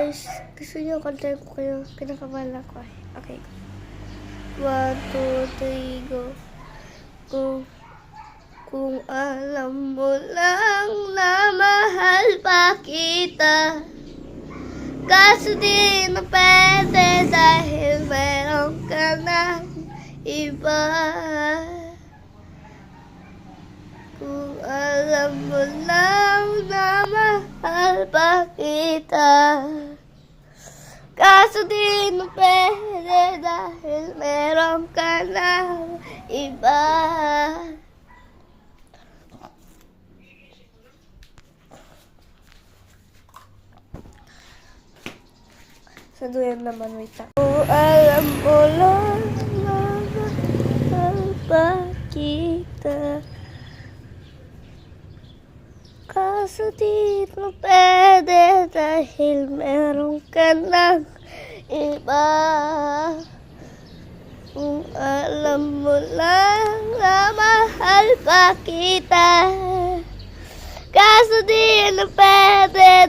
guys. Gusto niyo kantahin ko kayo. Kinakabahan ako eh. Okay. 1, 2, 3, go. Kung alam mo lang na mahal pa kita, kaso di na pwede dahil meron ka ng iba. Kung alam mo lang na mahal pa kita, kaso di na pwede dahil meron ka ng iba. Sa duyan naman, wait lang. Kung alam mo lang na mahal pa kita, kaso di na pwede dahil meron ka ng iba. Kung alam mo lang na mahal pa kita, kaso di na pwede